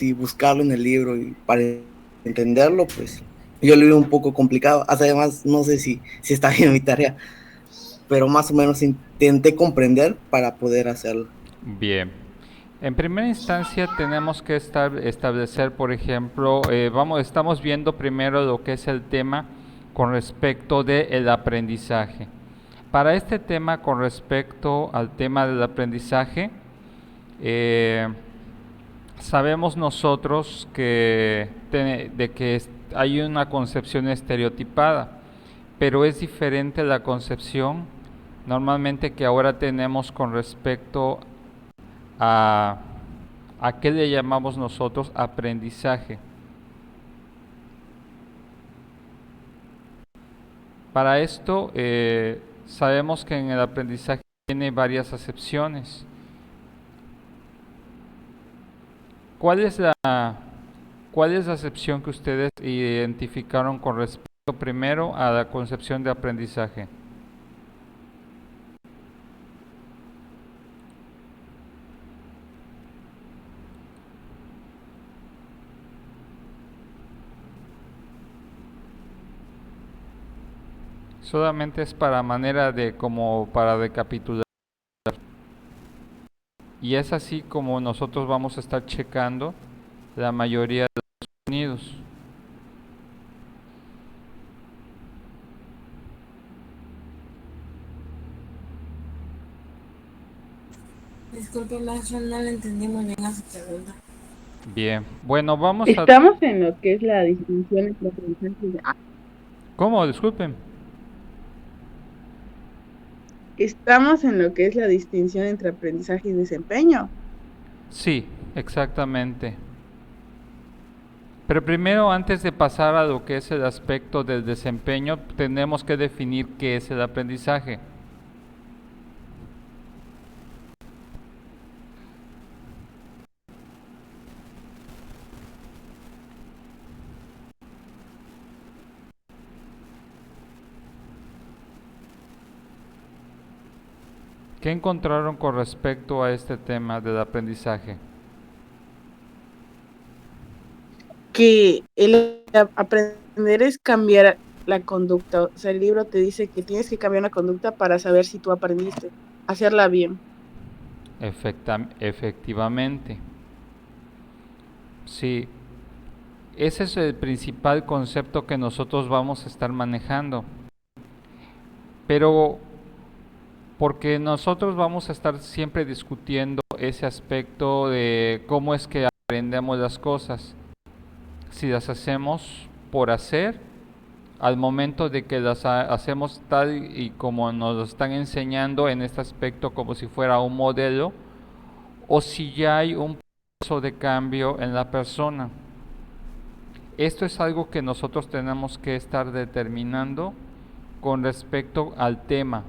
y buscarlo en el libro y para entenderlo, pues yo lo veo un poco complicado. Además, no sé si está bien mi tarea, pero más o menos intenté comprender para poder hacerlo. Bien. En primera instancia tenemos que establecer, por ejemplo, estamos viendo primero lo que es el tema con respecto del aprendizaje. Para este tema, con respecto al tema del aprendizaje, eh, sabemos nosotros hay una concepción estereotipada, pero es diferente la concepción normalmente que ahora tenemos con respecto a, a qué le llamamos nosotros aprendizaje. Para esto, sabemos que en el aprendizaje tiene varias acepciones. ¿Cuál es cuál es la acepción que ustedes identificaron con respecto primero a la concepción de aprendizaje? Solamente es para manera de como para recapitular. Y es así como nosotros vamos a estar checando la mayoría de los sonidos. Disculpe, maestro, no le entendí muy bien a su pregunta. Bien, bueno, vamos a... Estamos en lo que es la distinción entre aprendizaje y ¿Cómo? Disculpen. estamos en lo que es la distinción entre aprendizaje y desempeño. Sí, exactamente. Pero primero, antes de pasar a lo que es el aspecto del desempeño, tenemos que definir qué es el aprendizaje. ¿Qué encontraron con respecto a este tema del aprendizaje? Que el aprender es cambiar la conducta. O sea, el libro te dice que tienes que cambiar una conducta para saber si tú aprendiste, hacerla bien. Efectivamente. Sí, ese es el principal concepto que nosotros vamos a estar manejando. Pero porque nosotros vamos a estar siempre discutiendo ese aspecto de cómo es que aprendemos las cosas. Si las hacemos por hacer, al momento de que las hacemos tal y como nos lo están enseñando en este aspecto como si fuera un modelo, o si ya hay un proceso de cambio en la persona. Esto es algo que nosotros tenemos que estar determinando con respecto al tema,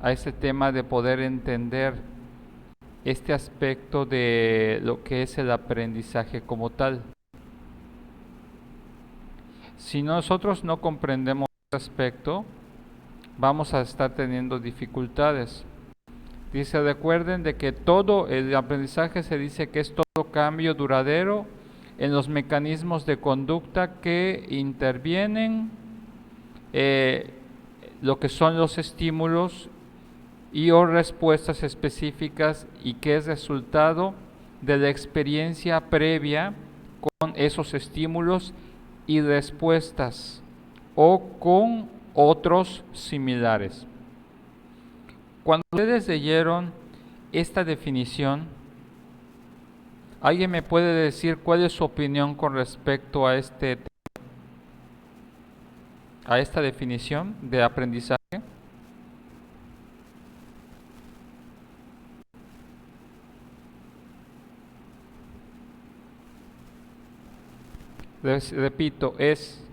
a ese tema de poder entender este aspecto de lo que es el aprendizaje como tal. Si nosotros no comprendemos este aspecto, vamos a estar teniendo dificultades. Dice, recuerden de que todo el aprendizaje se dice que es todo cambio duradero en los mecanismos de conducta que intervienen lo que son los estímulos y o respuestas específicas y que es resultado de la experiencia previa con esos estímulos y respuestas o con otros similares. Cuando ustedes leyeron esta definición, ¿alguien me puede decir cuál es su opinión con respecto a a esta definición de aprendizaje? Les repito,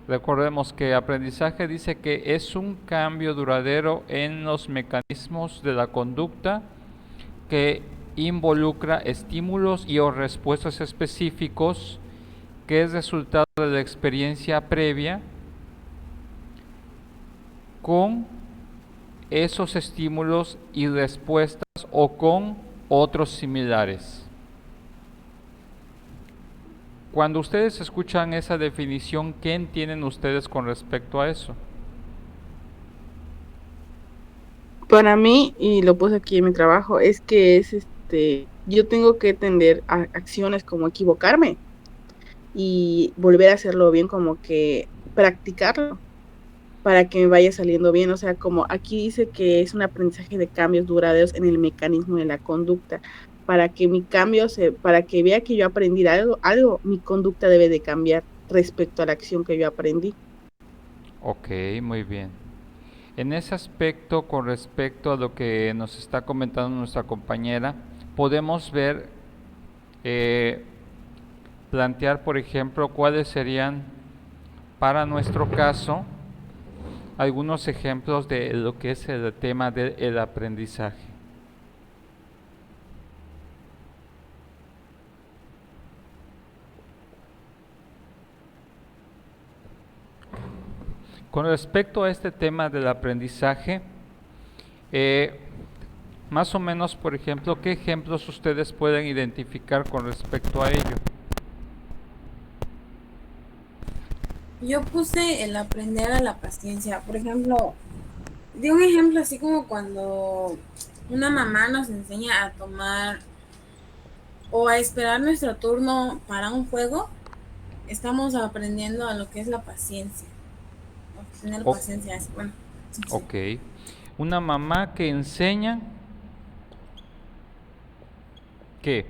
recordemos que aprendizaje dice que es un cambio duradero en los mecanismos de la conducta que involucra estímulos y o respuestas específicos que es resultado de la experiencia previa con esos estímulos y respuestas o con otros similares. Cuando ustedes escuchan esa definición, ¿qué entienden ustedes con respecto a eso? Para mí, y lo puse aquí en mi trabajo, es que yo tengo que tender a acciones como equivocarme y volver a hacerlo bien, como que practicarlo para que me vaya saliendo bien. O sea, como aquí dice que es un aprendizaje de cambios duraderos en el mecanismo de la conducta. Para que vea que yo aprendí algo, mi conducta debe de cambiar respecto a la acción que yo aprendí. Ok, muy bien. En ese aspecto, con respecto a lo que nos está comentando nuestra compañera, podemos ver, eh, plantear, por ejemplo, cuáles serían, para nuestro caso, algunos ejemplos de lo que es el tema del aprendizaje. Con respecto a este tema del aprendizaje, más o menos, por ejemplo, ¿qué ejemplos ustedes pueden identificar con respecto a ello? Yo puse el aprender a la paciencia. Por ejemplo, di un ejemplo así como cuando una mamá nos enseña a tomar o a esperar nuestro turno para un juego, estamos aprendiendo a lo que es la paciencia. O tener O- paciencia es bueno. Sí, sí. ok. Una mamá que enseña, ¿qué?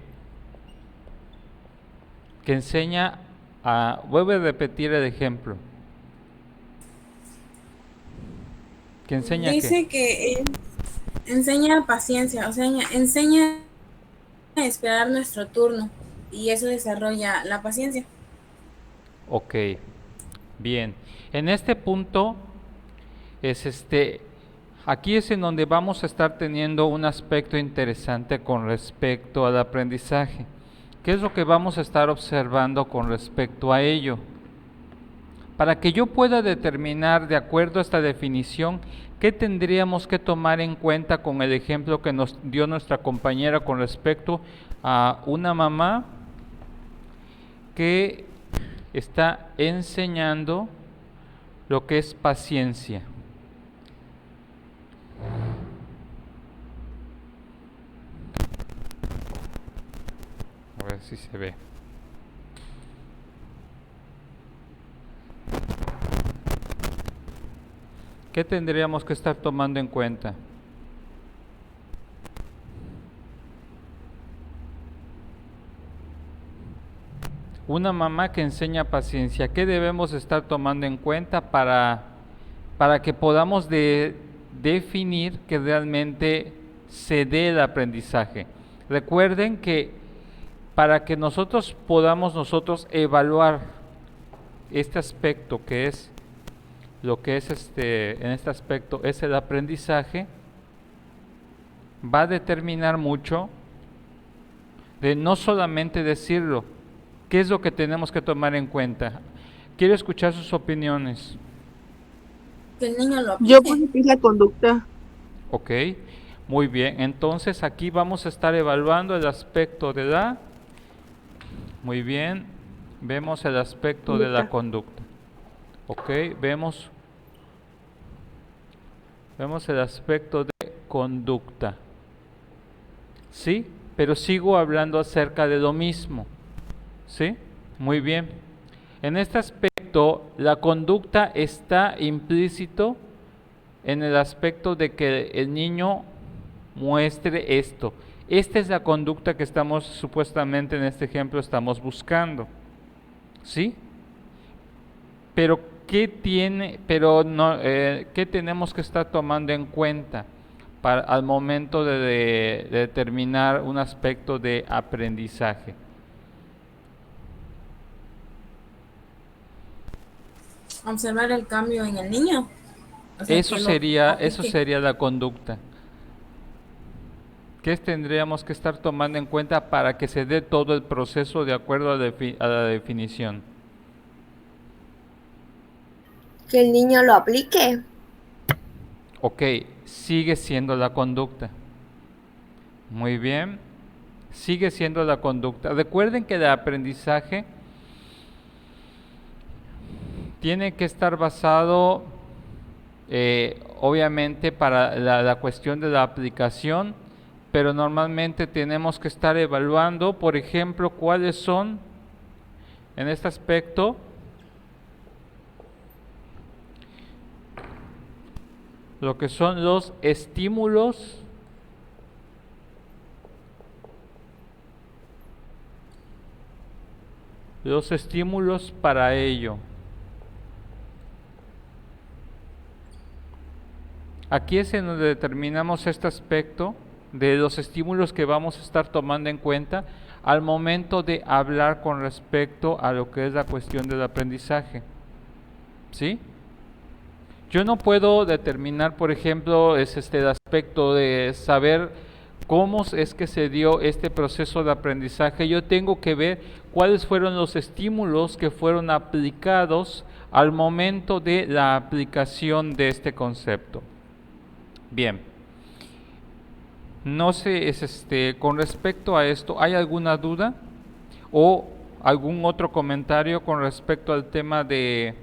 Que enseña a... Vuelve a repetir el ejemplo. ¿Que enseña qué? Dice que enseña paciencia, o sea, enseña a esperar nuestro turno y eso desarrolla la paciencia. Ok, bien. En este punto es aquí es en donde vamos a estar teniendo un aspecto interesante con respecto al aprendizaje. ¿Qué es lo que vamos a estar observando con respecto a ello? Para que yo pueda determinar, de acuerdo a esta definición, qué tendríamos que tomar en cuenta con el ejemplo que nos dio nuestra compañera con respecto a una mamá que está enseñando lo que es paciencia. A ver si se ve. ¿Qué tendríamos que estar tomando en cuenta? Una mamá que enseña paciencia, ¿qué debemos estar tomando en cuenta para que podamos definir que realmente se dé el aprendizaje? Recuerden que para que nosotros podamos evaluar este aspecto que es lo que es en este aspecto es el aprendizaje, va a determinar mucho de no solamente decirlo, qué es lo que tenemos que tomar en cuenta. Quiero escuchar sus opiniones. Que el niño lo Yo aplique. puse que es la conducta. Ok, muy bien. Entonces aquí vamos a estar evaluando el aspecto de la... Muy bien, vemos el aspecto de la conducta. Ok, vemos el aspecto de conducta. ¿Sí? Pero sigo hablando acerca de lo mismo. ¿Sí? Muy bien. En este aspecto, la conducta está implícito en el aspecto de que el niño muestre esto. Esta es la conducta que estamos supuestamente en este ejemplo estamos buscando. ¿Sí? Pero ¿qué tenemos que estar tomando en cuenta al momento de determinar un aspecto de aprendizaje? Observar el cambio en el niño. O sea, que lo Eso aplique. sería la conducta. ¿Qué tendríamos que estar tomando en cuenta para que se dé todo el proceso de acuerdo a la definición? Que el niño lo aplique. Ok, sigue siendo la conducta. Muy bien, sigue siendo la conducta. Recuerden que el aprendizaje tiene que estar basado, obviamente, para la cuestión de la aplicación, pero normalmente tenemos que estar evaluando, por ejemplo, cuáles son, en este aspecto, lo que son los estímulos para ello. Aquí es en donde determinamos este aspecto de los estímulos que vamos a estar tomando en cuenta al momento de hablar con respecto a lo que es la cuestión del aprendizaje. ¿Sí? Yo no puedo determinar, por ejemplo, el aspecto de saber cómo es que se dio este proceso de aprendizaje. Yo tengo que ver cuáles fueron los estímulos que fueron aplicados al momento de la aplicación de este concepto. Bien, no sé, con respecto a esto, ¿hay alguna duda o algún otro comentario con respecto al tema de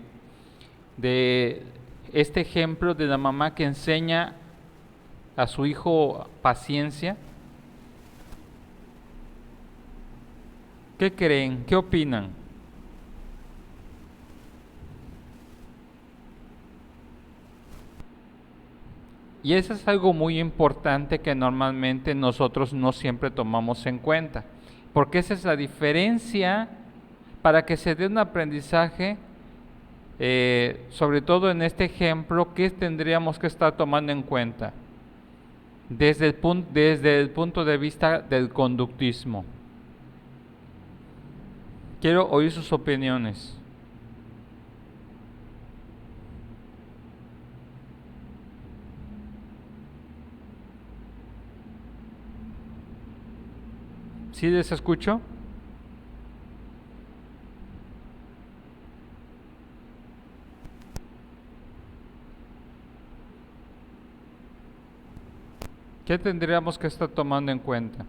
este ejemplo de la mamá que enseña a su hijo paciencia? ¿Qué creen? ¿Qué opinan? Y eso es algo muy importante que normalmente nosotros no siempre tomamos en cuenta, porque esa es la diferencia para que se dé un aprendizaje, sobre todo en este ejemplo, ¿qué tendríamos que estar tomando en cuenta? Desde el punto de vista del conductismo. Quiero oír sus opiniones. ¿Sí les escucho? ¿Qué tendríamos que estar tomando en cuenta?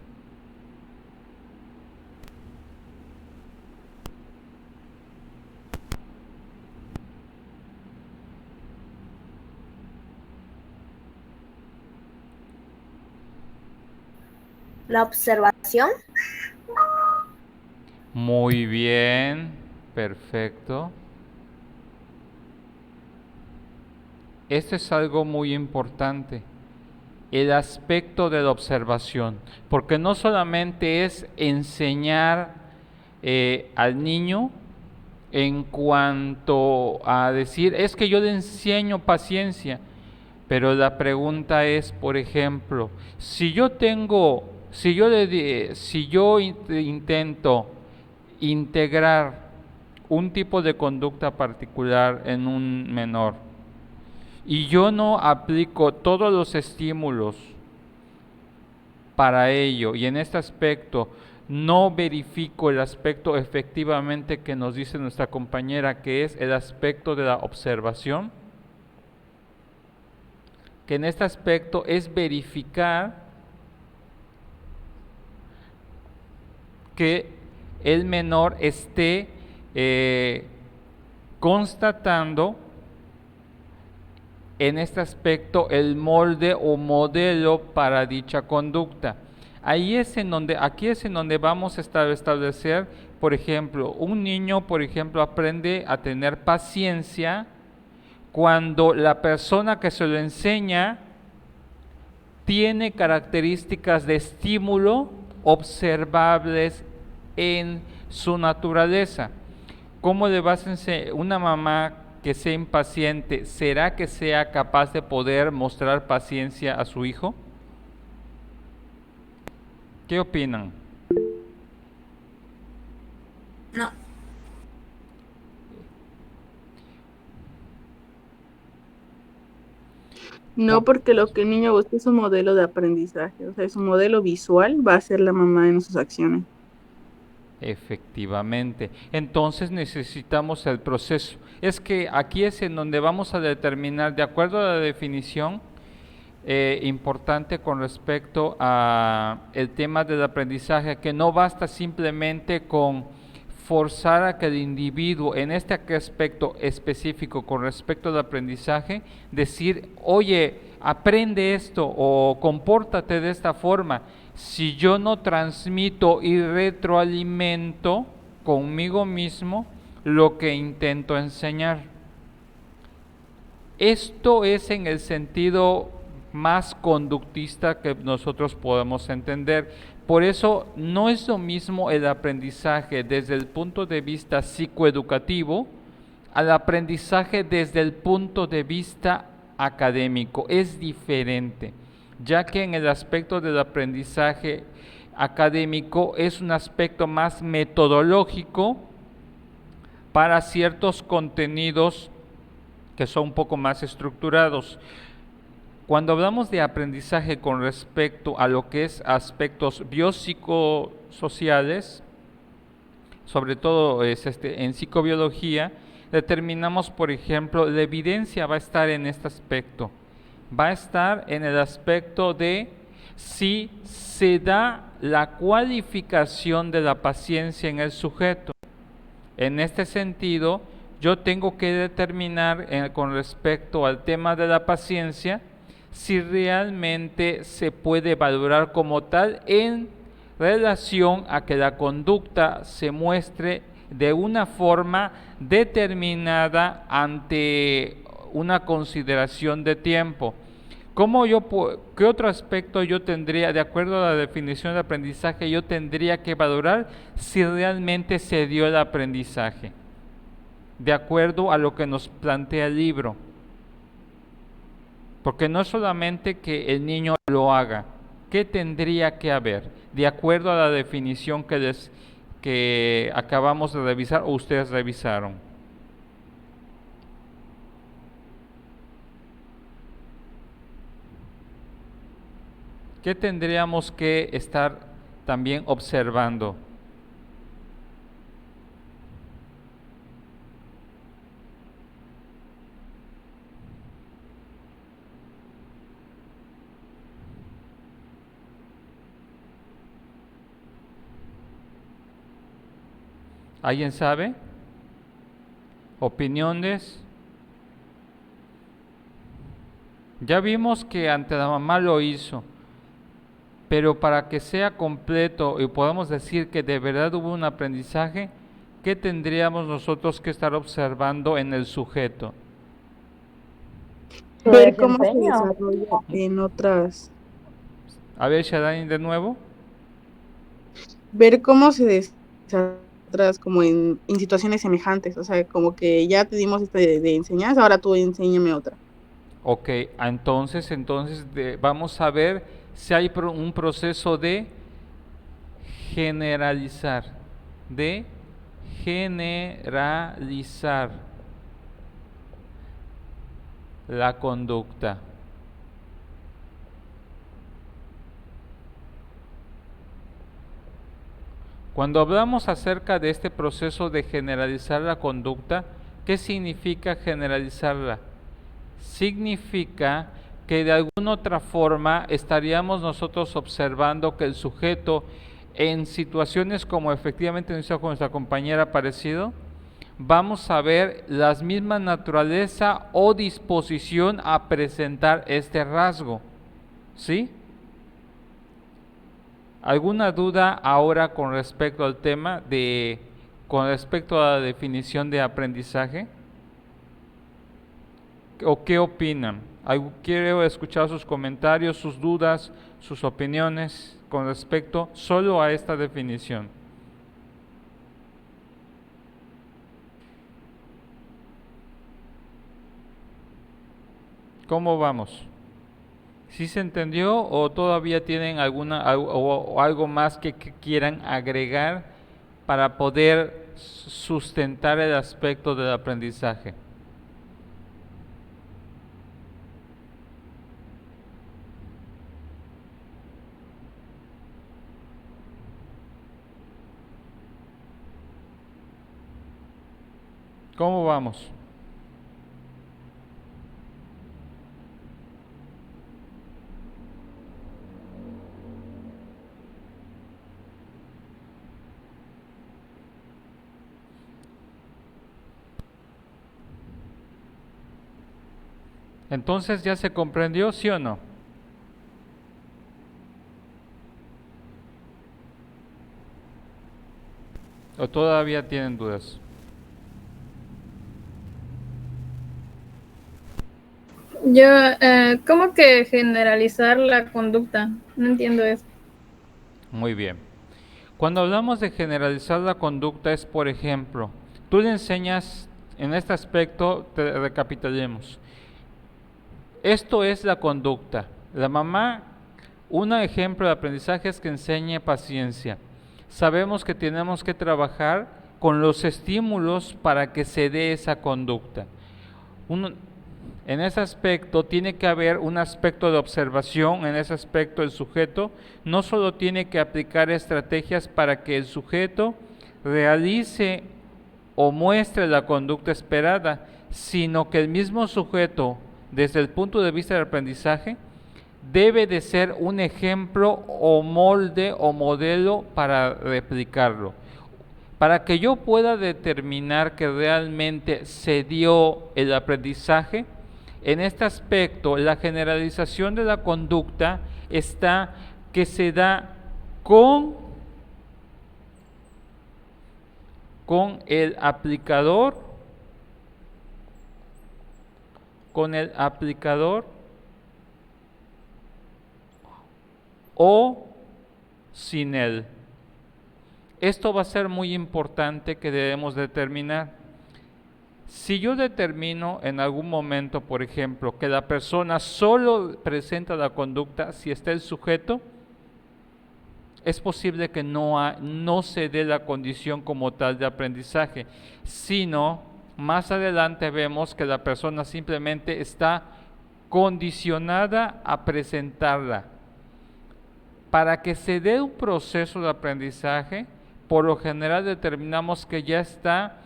La observación. Muy bien, perfecto. Esto es algo muy importante, el aspecto de la observación, porque no solamente es enseñar al niño en cuanto a decir, es que yo le enseño paciencia, pero la pregunta es, por ejemplo, si yo intento integrar un tipo de conducta particular en un menor y yo no aplico todos los estímulos para ello, y en este aspecto no verifico el aspecto efectivamente que nos dice nuestra compañera, que es el aspecto de la observación, que en este aspecto es verificar que el menor esté constatando en este aspecto el molde o modelo para dicha conducta. Aquí es en donde vamos a establecer, por ejemplo, un niño, por ejemplo, aprende a tener paciencia cuando la persona que se lo enseña tiene características de estímulo observables en su naturaleza. ¿Cómo le vas a enseñar una mamá que sea impaciente? ¿Será que sea capaz de poder mostrar paciencia a su hijo? ¿Qué opinan? No. No, porque lo que el niño busca es un modelo de aprendizaje, o sea, es un modelo visual, va a ser la mamá en sus acciones. Efectivamente. Entonces necesitamos el proceso. Es que aquí es en donde vamos a determinar, de acuerdo a la definición importante con respecto a el tema del aprendizaje, que no basta simplemente con forzar a que el individuo en este aspecto específico con respecto al aprendizaje, decir, oye, aprende esto o compórtate de esta forma. Si yo no transmito y retroalimento conmigo mismo lo que intento enseñar. Esto es en el sentido más conductista que nosotros podemos entender. Por eso no es lo mismo el aprendizaje desde el punto de vista psicoeducativo al aprendizaje desde el punto de vista académico. Es diferente, ya que en el aspecto del aprendizaje académico es un aspecto más metodológico para ciertos contenidos que son un poco más estructurados. Cuando hablamos de aprendizaje con respecto a lo que es aspectos biopsicosociales, sobre todo en psicobiología, determinamos, por ejemplo, la evidencia va a estar en este aspecto. Va a estar en el aspecto de si se da la cualificación de la paciencia en el sujeto. En este sentido, yo tengo que determinar con respecto al tema de la paciencia si realmente se puede valorar como tal en relación a que la conducta se muestre de una forma determinada ante una consideración de tiempo. ¿Qué otro aspecto yo tendría, de acuerdo a la definición de aprendizaje, yo tendría que valorar si realmente se dio el aprendizaje? De acuerdo a lo que nos plantea el libro. Porque no es solamente que el niño lo haga, ¿qué tendría que haber? De acuerdo a la definición que acabamos de revisar o ustedes revisaron. ¿Qué tendríamos que estar también observando? ¿Alguien sabe? ¿Opiniones? Ya vimos que ante la mamá lo hizo, pero para que sea completo y podamos decir que de verdad hubo un aprendizaje, ¿qué tendríamos nosotros que estar observando en el sujeto? Su Ver cómo se desempeño. desarrolla en otras, A ver, Shadani, de nuevo. ver cómo se desarrolla otras como en situaciones semejantes, o sea, como que ya te dimos de enseñanza, ahora tú enséñame otra. Ok, entonces vamos a ver si hay un proceso generalizar, de generalizar la conducta. Cuando hablamos acerca de este proceso de generalizar la conducta, ¿qué significa generalizarla? Significa que de alguna otra forma estaríamos nosotros observando que el sujeto en situaciones como efectivamente nos hizo con nuestra compañera parecido, vamos a ver la misma naturaleza o disposición a presentar este rasgo, ¿sí? ¿Alguna duda ahora con respecto al tema con respecto a la definición de aprendizaje? ¿O qué opinan? Quiero escuchar sus comentarios, sus dudas, sus opiniones con respecto solo a esta definición. ¿Cómo vamos? ¿Sí se entendió o todavía tienen o algo más que quieran agregar para poder sustentar el aspecto del aprendizaje? ¿Cómo vamos? Entonces, ¿ya se comprendió, sí o no? ¿O todavía tienen dudas? Yo, ¿cómo que generalizar la conducta? No entiendo eso. Muy bien. Cuando hablamos de generalizar la conducta es, por ejemplo, tú le enseñas, en este aspecto, recapitulemos. Esto es la conducta. La mamá, un ejemplo de aprendizaje es que enseñe paciencia. Sabemos que tenemos que trabajar con los estímulos para que se dé esa conducta. En ese aspecto tiene que haber un aspecto de observación, en ese aspecto el sujeto no solo tiene que aplicar estrategias para que el sujeto realice o muestre la conducta esperada, sino que el mismo sujeto, desde el punto de vista del aprendizaje, debe de ser un ejemplo o molde o modelo para replicarlo. Para que yo pueda determinar que realmente se dio el aprendizaje, en este aspecto la generalización de la conducta está que se da con el aplicador, o sin él. Esto va a ser muy importante que debemos determinar. Si yo determino en algún momento, por ejemplo, que la persona solo presenta la conducta si está el sujeto, es posible que no se dé la condición como tal de aprendizaje, sino más adelante vemos que la persona simplemente está condicionada a presentarla. Para que se dé un proceso de aprendizaje, por lo general determinamos que ya está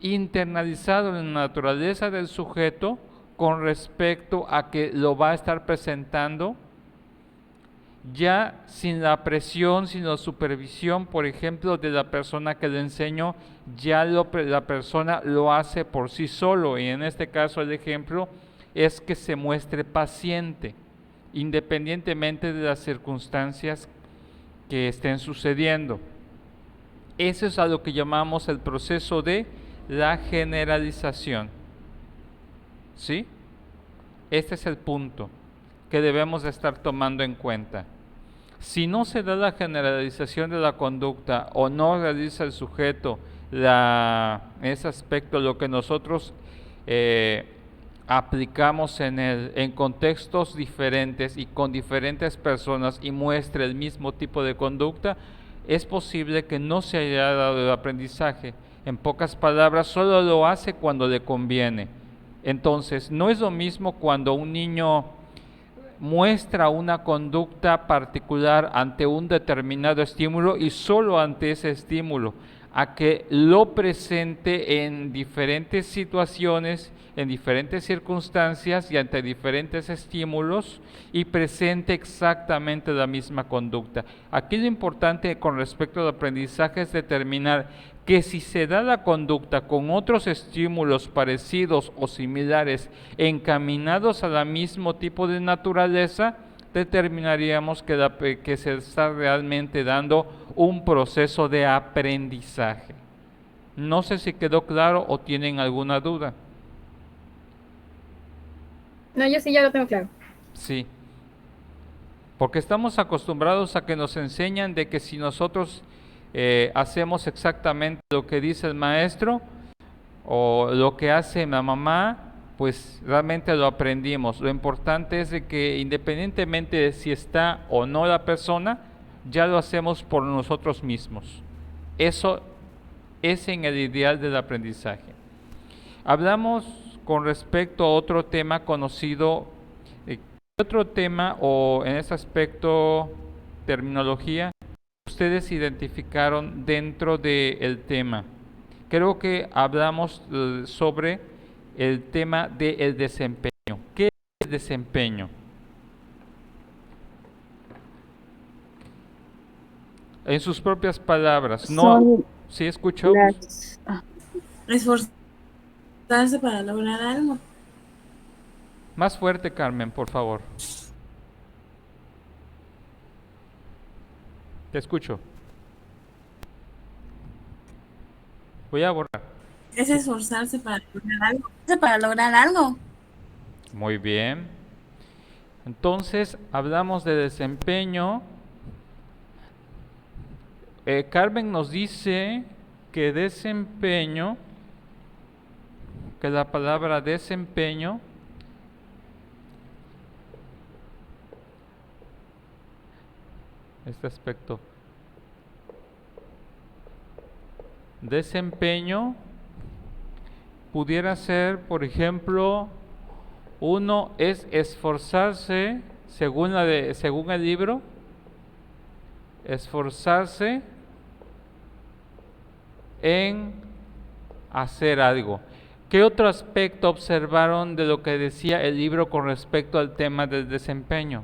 internalizado en la naturaleza del sujeto con respecto a que lo va a estar presentando, ya sin la presión, sin la supervisión, por ejemplo, de la persona que le enseñó, ya la persona lo hace por sí solo, y en este caso el ejemplo es que se muestre paciente, independientemente de las circunstancias que estén sucediendo. Eso es a lo que llamamos el proceso de la generalización. ¿Sí? Este es el punto que debemos de estar tomando en cuenta. Si no se da la generalización de la conducta o no realiza el sujeto en ese aspecto lo que nosotros aplicamos en contextos diferentes y con diferentes personas y muestra el mismo tipo de conducta, es posible que no se haya dado el aprendizaje. En pocas palabras, solo lo hace cuando le conviene. Entonces, no es lo mismo cuando un niño muestra una conducta particular ante un determinado estímulo y solo ante ese estímulo, a que lo presente en diferentes situaciones, en diferentes circunstancias y ante diferentes estímulos y presente exactamente la misma conducta. Aquí lo importante con respecto al aprendizaje es determinar que si se da la conducta con otros estímulos parecidos o similares encaminados a la mismo tipo de naturaleza, determinaríamos que se está realmente dando un proceso de aprendizaje. No sé si quedó claro o tienen alguna duda. No, yo sí ya lo tengo claro. Sí, porque estamos acostumbrados a que nos enseñan de que si nosotros hacemos exactamente lo que dice el maestro o lo que hace la mamá, pues realmente lo aprendimos. Lo importante es de que independientemente de si está o no la persona, ya lo hacemos por nosotros mismos. Eso es en el ideal del aprendizaje. Hablamos con respecto a otro tema conocido, otro tema o en ese aspecto terminología, ustedes identificaron dentro del tema. Creo que hablamos sobre el tema del desempeño. ¿Qué es el desempeño? En sus propias palabras, ¿no? ¿Sí escuchó? Esforzarse para lograr algo. Más fuerte, Carmen, por favor. Te escucho. Voy a borrar. Es esforzarse para lograr algo. Para lograr algo. Muy bien. Entonces, hablamos de desempeño. Carmen nos dice que desempeño, que la palabra desempeño este aspecto. Desempeño pudiera ser, por ejemplo, uno es esforzarse, según el libro, esforzarse en hacer algo. ¿Qué otro aspecto observaron de lo que decía el libro con respecto al tema del desempeño?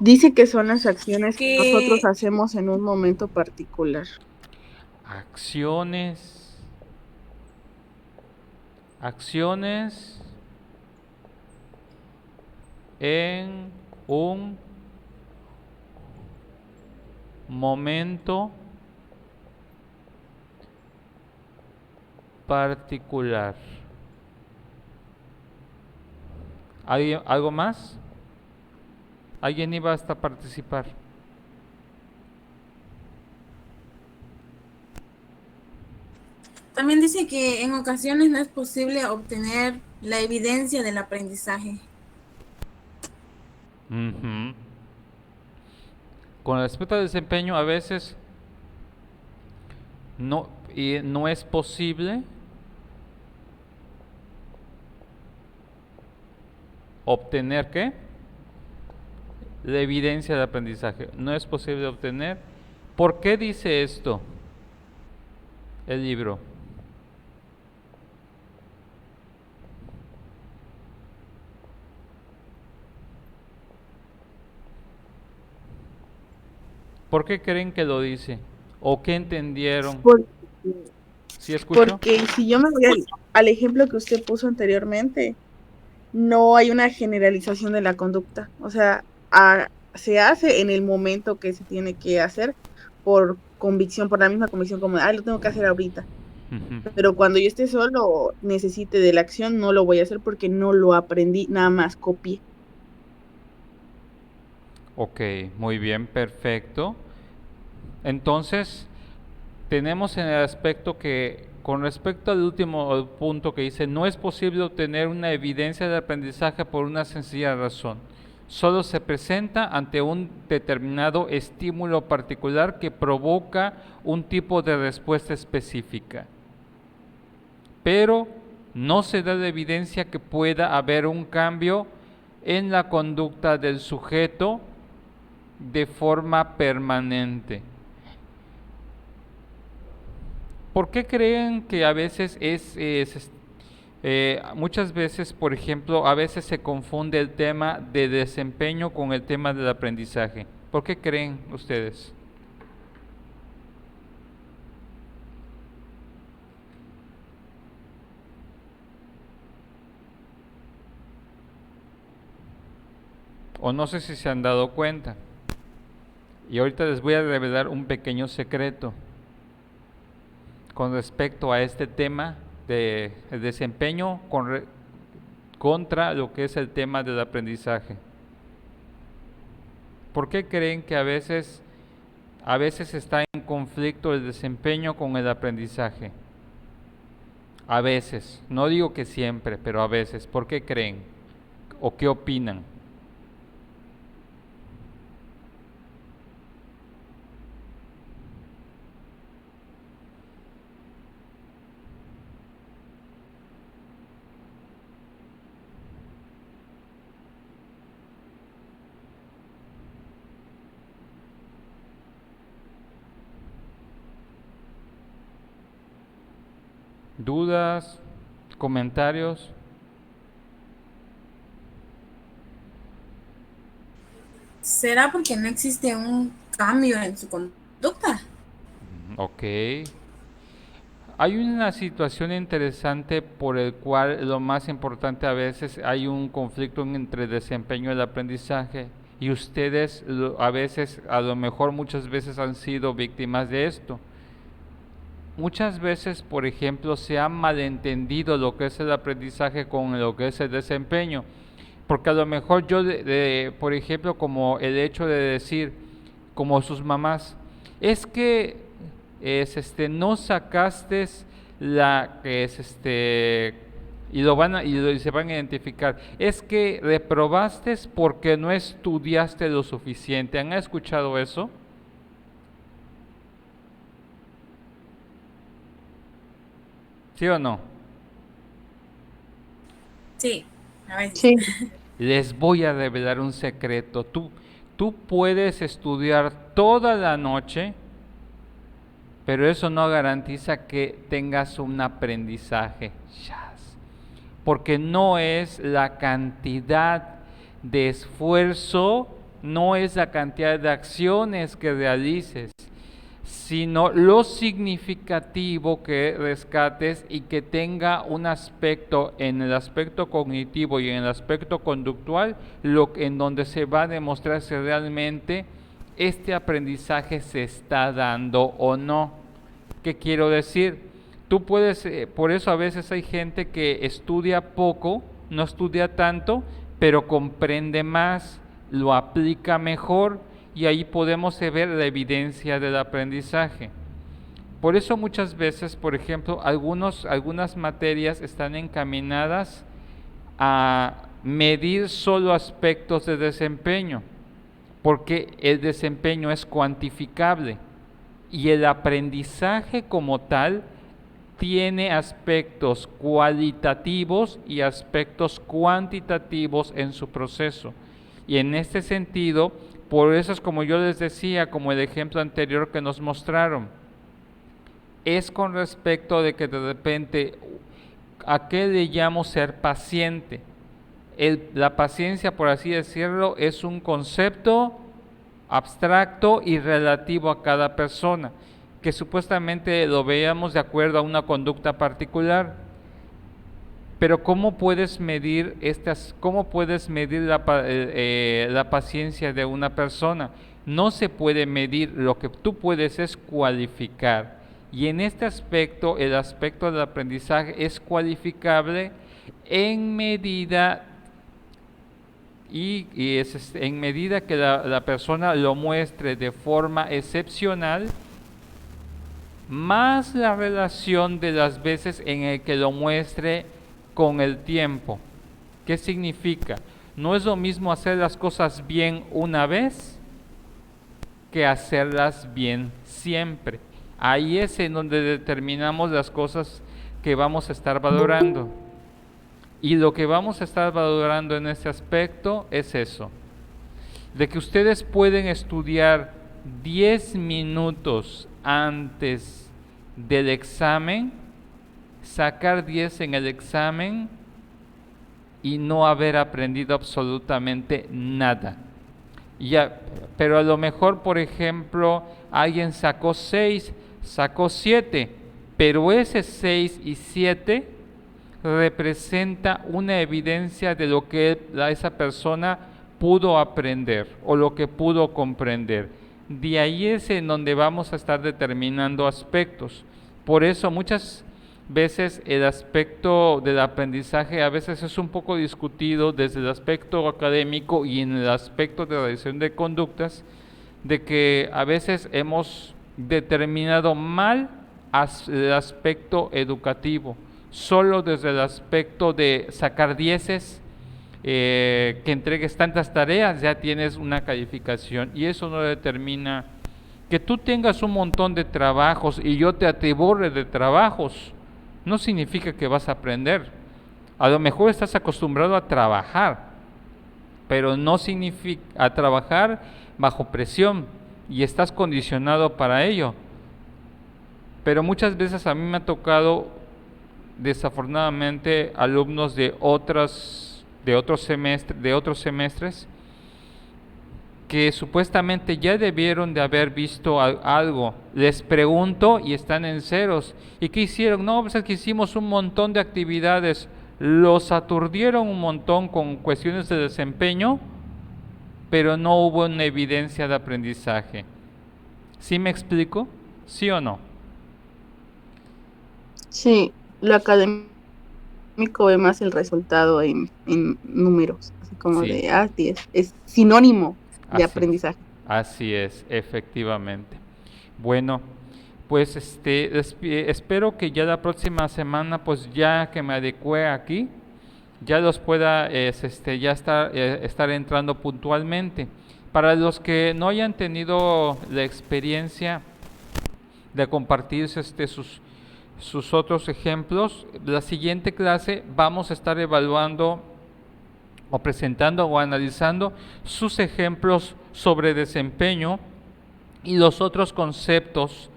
Dice que son las acciones que Que nosotros hacemos en un momento particular. Acciones en un momento particular. ¿Algo más? ¿Alguien iba hasta participar? también dice que en ocasiones no es posible obtener la evidencia del aprendizaje. Ujú. Con respecto al desempeño, a veces no es posible obtener ¿qué? La evidencia de aprendizaje. No es posible obtener. ¿Por qué dice esto el libro? ¿Por qué creen que lo dice? ¿O qué entendieron? Porque, ¿Sí escuchó? porque si yo me voy al ejemplo que usted puso anteriormente, no hay una generalización de la conducta. O sea, se hace en el momento que se tiene que hacer por convicción, por la misma convicción como, lo tengo que hacer ahorita. Ujú. Pero cuando yo esté solo, necesite de la acción, no lo voy a hacer porque no lo aprendí, nada más copié. Ok, muy bien, perfecto. Entonces, tenemos en el aspecto que, con respecto al último punto que dice, no es posible obtener una evidencia de aprendizaje por una sencilla razón. Solo se presenta ante un determinado estímulo particular que provoca un tipo de respuesta específica. Pero no se da la evidencia que pueda haber un cambio en la conducta del sujeto de forma permanente. ¿Por qué creen que a veces muchas veces, por ejemplo, a veces se confunde el tema de desempeño con el tema del aprendizaje? ¿Por qué creen ustedes? O no sé si se han dado cuenta. Y ahorita les voy a revelar un pequeño secreto con respecto a este tema de desempeño contra lo que es el tema del aprendizaje. ¿Por qué creen que a veces está en conflicto el desempeño con el aprendizaje? A veces, no digo que siempre, pero a veces. ¿Por qué creen? ¿O qué opinan? ¿Dudas? ¿Comentarios? ¿Será porque no existe un cambio en su conducta? Ok. Hay una situación interesante por el cual lo más importante a veces hay un conflicto entre desempeño y el aprendizaje y ustedes a veces, a lo mejor muchas veces han sido víctimas de esto. Muchas veces, por ejemplo, se ha malentendido lo que es el aprendizaje con lo que es el desempeño. Porque a lo mejor yo, por ejemplo, como el hecho de decir, como sus mamás, es que no sacaste la que es y lo van a, y se van a identificar, es que reprobaste porque no estudiaste lo suficiente. ¿Han escuchado eso? ¿Sí o no? Sí, a veces. Sí, Les voy a revelar un secreto. Tú puedes estudiar toda la noche, pero eso no garantiza que tengas un aprendizaje. Porque no es la cantidad de esfuerzo, no es la cantidad de acciones que realices, sino lo significativo que rescates y que tenga un aspecto en el aspecto cognitivo y en el aspecto conductual, en donde se va a demostrar si realmente este aprendizaje se está dando o no. ¿Qué quiero decir? Tú puedes, por eso a veces hay gente que estudia poco, no estudia tanto, pero comprende más, lo aplica mejor y ahí podemos ver la evidencia del aprendizaje. Por eso muchas veces, por ejemplo, algunas materias están encaminadas a medir solo aspectos de desempeño, porque el desempeño es cuantificable y el aprendizaje como tal tiene aspectos cualitativos y aspectos cuantitativos en su proceso. Y en este sentido, por eso es como yo les decía, como el ejemplo anterior que nos mostraron, es con respecto de que de repente, ¿a qué le llamo ser paciente? La paciencia, por así decirlo, es un concepto abstracto y relativo a cada persona, que supuestamente lo veamos de acuerdo a una conducta particular. Pero ¿cómo puedes medir la paciencia de una persona? No se puede medir, lo que tú puedes es cualificar. Y en este aspecto, el aspecto del aprendizaje es cualificable en medida en medida que la persona lo muestre de forma excepcional, más la relación de las veces en el que lo muestre con el tiempo. ¿Qué significa? No es lo mismo hacer las cosas bien una vez que hacerlas bien siempre. Ahí es en donde determinamos las cosas que vamos a estar valorando. Y lo que vamos a estar valorando en este aspecto es eso, de que ustedes pueden estudiar 10 minutos antes del examen, sacar 10 en el examen y no haber aprendido absolutamente nada. Pero a lo mejor, por ejemplo, alguien sacó 6, sacó 7, pero ese 6 y 7 representa una evidencia de lo que esa persona pudo aprender o lo que pudo comprender. De ahí es en donde vamos a estar determinando aspectos. Por eso muchas veces el aspecto del aprendizaje a veces es un poco discutido desde el aspecto académico y en el aspecto de realización de conductas, de que a veces hemos determinado mal el aspecto educativo, solo desde el aspecto de sacar 10, que entregues tantas tareas, ya tienes una calificación, y eso no determina que tú tengas un montón de trabajos y yo te atiborre de trabajos, no significa que vas a aprender. A lo mejor estás acostumbrado a trabajar, pero no significa a trabajar bajo presión y estás condicionado para ello. Pero muchas veces a mí me ha tocado, desafortunadamente, alumnos de otros semestres que supuestamente ya debieron de haber visto algo. Les pregunto y están en ceros. ¿Y qué hicieron? No, pues es que hicimos un montón de actividades. Los aturdieron un montón con cuestiones de desempeño, pero no hubo una evidencia de aprendizaje. ¿Sí me explico? ¿Sí o no? Sí, lo académico ve más el resultado en números, así como Sí. de, 10, es sinónimo de Así, aprendizaje. así es, efectivamente. Bueno, pues espero que ya la próxima semana, pues ya que me adecue aquí, ya los pueda ya estar entrando puntualmente. Para los que no hayan tenido la experiencia de compartir sus otros ejemplos, la siguiente clase vamos a estar evaluando o presentando o analizando sus ejemplos sobre desempeño y los otros conceptos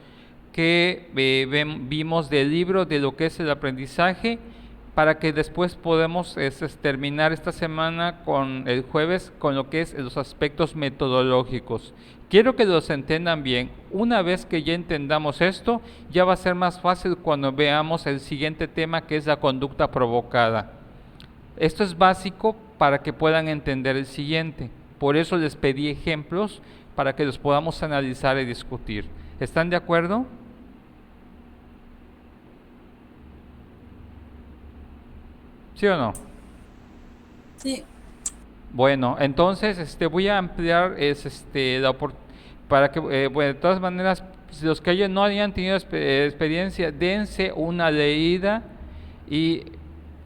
que vimos del libro de lo que es el aprendizaje, para que después podamos terminar esta semana con el jueves con lo que es los aspectos metodológicos. Quiero que los entiendan bien. Una vez que ya entendamos esto, ya va a ser más fácil cuando veamos el siguiente tema, que es la conducta provocada. Esto es básico para que puedan entender el siguiente. Por eso les pedí ejemplos para que los podamos analizar y discutir. ¿Están de acuerdo? ¿Sí o no? Sí. Bueno, entonces voy a ampliar para que, bueno, de todas maneras, si los que no hayan tenido experiencia, dense una leída y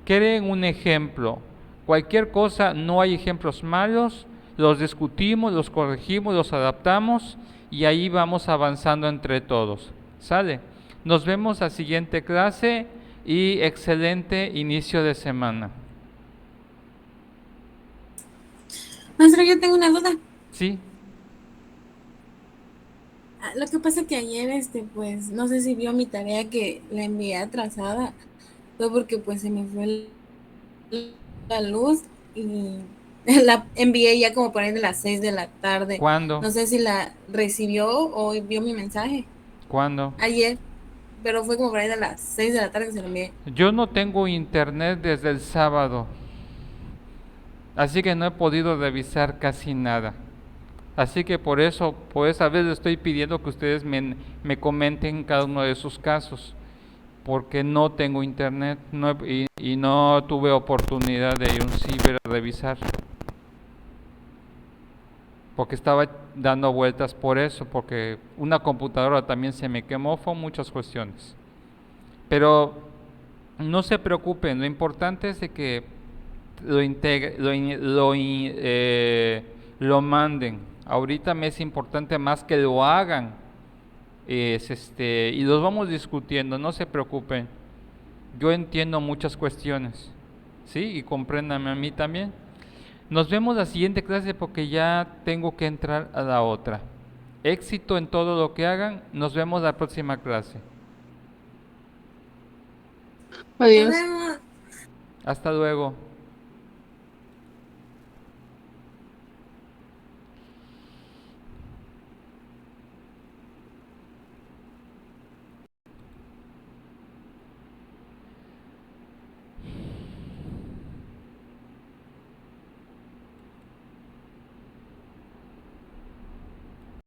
creen un ejemplo. Cualquier cosa, no hay ejemplos malos, los discutimos, los corregimos, los adaptamos y ahí vamos avanzando entre todos. ¿Sale? Nos vemos la siguiente clase y excelente inicio de semana. Maestro, yo tengo una duda. ¿Sí? Lo que pasa que ayer, pues, no sé si vio mi tarea que la envié atrasada. Fue porque, pues, se me fue la luz y la envié ya como por ahí de las 6 de la tarde. ¿Cuándo? No sé si la recibió o vio mi mensaje. ¿Cuándo? Ayer, pero fue como por ahí de las 6 de la tarde que se lo envié. Yo no tengo internet desde el sábado, así que no he podido revisar casi nada. Así que por esa vez le estoy pidiendo que ustedes me comenten cada uno de sus casos, porque no tengo internet y no tuve oportunidad de ir a un ciber a revisar, porque estaba dando vueltas por eso, porque una computadora también se me quemó, fue muchas cuestiones. Pero no se preocupen, lo importante es de que lo manden. Ahorita me es importante más que lo hagan. Y los vamos discutiendo, no se preocupen. Yo entiendo muchas cuestiones, ¿sí? Y compréndanme a mí también. Nos vemos la siguiente clase porque ya tengo que entrar a la otra. Éxito en todo lo que hagan. Nos vemos la próxima clase. Adiós. Nos vemos. Hasta luego.